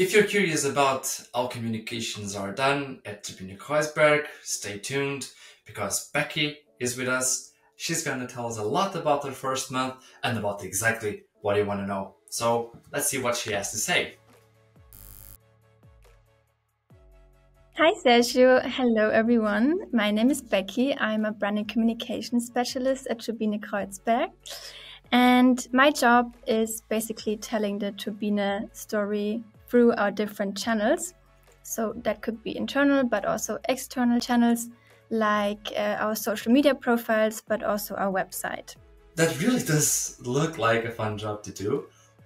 If you're curious about how communications are done at Turbine Kreuzberg, stay tuned because Becky is with us. She's going to tell us a lot about her first month and about exactly what you want to know. So let's see what she has to say. Hi Sergio, hello everyone. My name is Becky. I'm a brand and communication specialist at Turbine Kreuzberg. And my job is basically telling the Turbine story through our different channels. So that could be internal, but also external channels like our social media profiles, but also our website. That really does look like a fun job to do.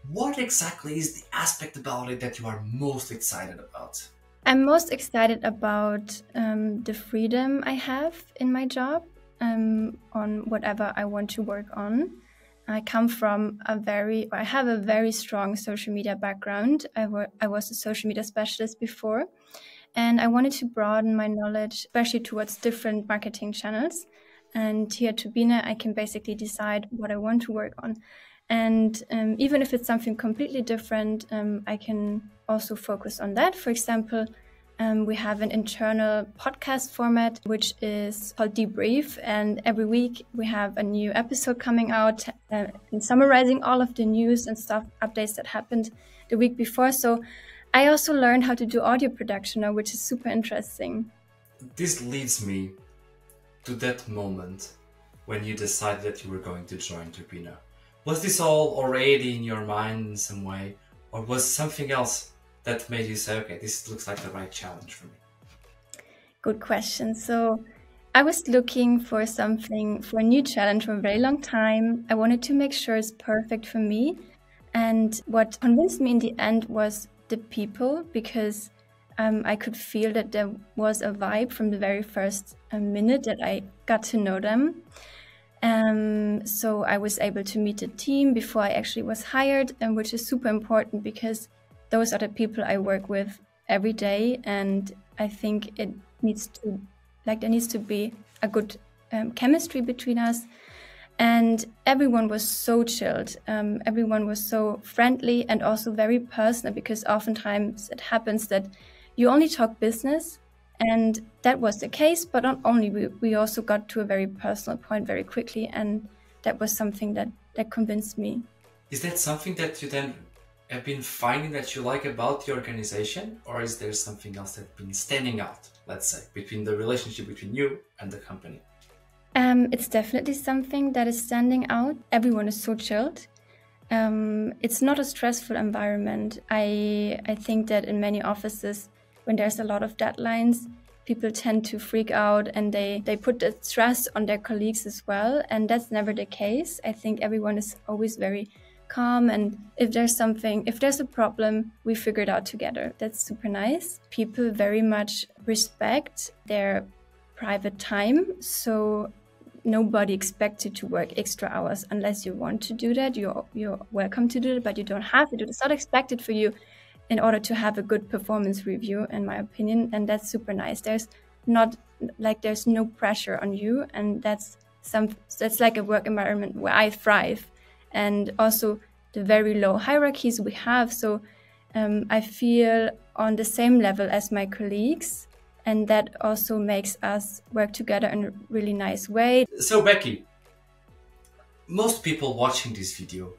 What exactly is the aspect about it that you are most excited about? I'm most excited about the freedom I have in my job on whatever I want to work on. I come from I have a very strong social media background. I was a social media specialist before, and I wanted to broaden my knowledge, especially towards different marketing channels. And here at Turbine, I can basically decide what I want to work on. And even if it's something completely different, I can also focus on that. For example, we have an internal podcast format, which is called Debrief. And every week we have a new episode coming out and summarizing all of the news and stuff, updates that happened the week before. So I also learned how to do audio production now, which is super interesting. This leads me to that moment when you decided that you were going to join Turbine. Was this all already in your mind in some way, or was something else that made you say, okay, this looks like the right challenge for me? Good question. So I was looking for a new challenge for a very long time. I wanted to make sure it's perfect for me. And what convinced me in the end was the people, because I could feel that there was a vibe from the very first minute that I got to know them. So I was able to meet the team before I actually was hired, and which is super important because those are the people I work with every day, and I think there needs to be a good chemistry between us. And everyone was so chilled. Everyone was so friendly and also very personal, because oftentimes it happens that you only talk business, and that was the case, but not only, we also got to a very personal point very quickly, and that was something that convinced me. Is that something that you then have been finding that you like about the organization, or is there something else that's been standing out, let's say, between the relationship between you and the company? It's definitely something that is standing out. Everyone is so chilled. It's not a stressful environment. I think that in many offices, when there's a lot of deadlines, people tend to freak out and they put the stress on their colleagues as well. And that's never the case. I think everyone is always very calm. And if there's a problem, we figure it out together. That's super nice. People very much respect their private time. So nobody expects you to work extra hours unless you want to do that. You're welcome to do it, but you don't have to do it. It's not expected for you in order to have a good performance review, in my opinion, and that's super nice. There's no pressure on you, and that's like a work environment where I thrive. And also the very low hierarchies we have, so I feel on the same level as my colleagues, and that also makes us work together in a really nice way. So Becky, most people watching this video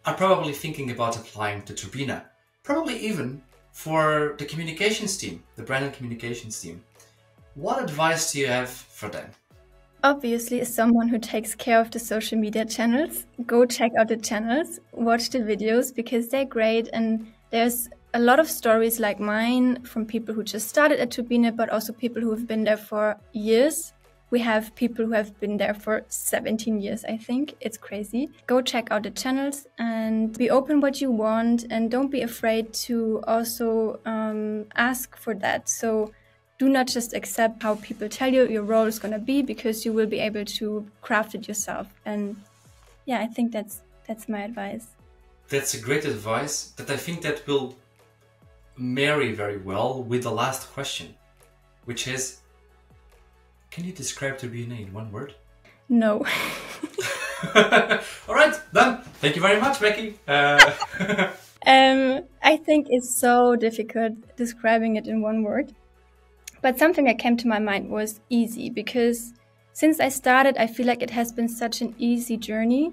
are probably thinking about applying to Turbine, probably even for the communications team, the brand and communications team. What advice do you have for them? Obviously, as someone who takes care of the social media channels, go check out the channels, watch the videos, because they're great. And there's a lot of stories like mine from people who just started at Turbine, but also people who have been there for years. We have people who have been there for 17 years, I think. It's crazy. Go check out the channels and be open what you want, and don't be afraid to also ask for that. So do not just accept how people tell you your role is going to be, because you will be able to craft it yourself. And yeah, I think that's my advice. That's a great advice that I think that will marry very well with the last question, which is, can you describe Turbine in one word? No. All right, done. Thank you very much, Becky. I think it's so difficult describing it in one word. But something that came to my mind was easy, because since I started, I feel like it has been such an easy journey.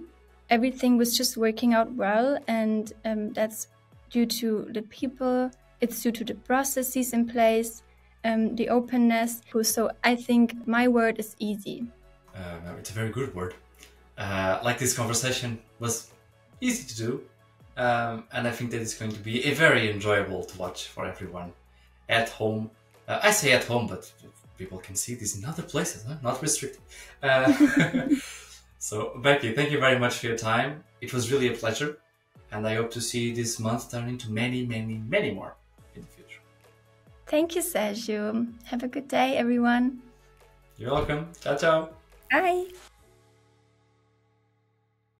Everything was just working out well, and that's due to the people, it's due to the processes in place, the openness. So I think my word is easy. It's a very good word. Like this conversation was easy to do, and I think that it's going to be a very enjoyable to watch for everyone at home. I say at home, but people can see this in other places, huh? Not restricted. So, Becky, thank you very much for your time. It was really a pleasure, and I hope to see this month turn into many, many, many more in the future. Thank you, Sergio. Have a good day, everyone. You're welcome. Ciao, ciao. Bye.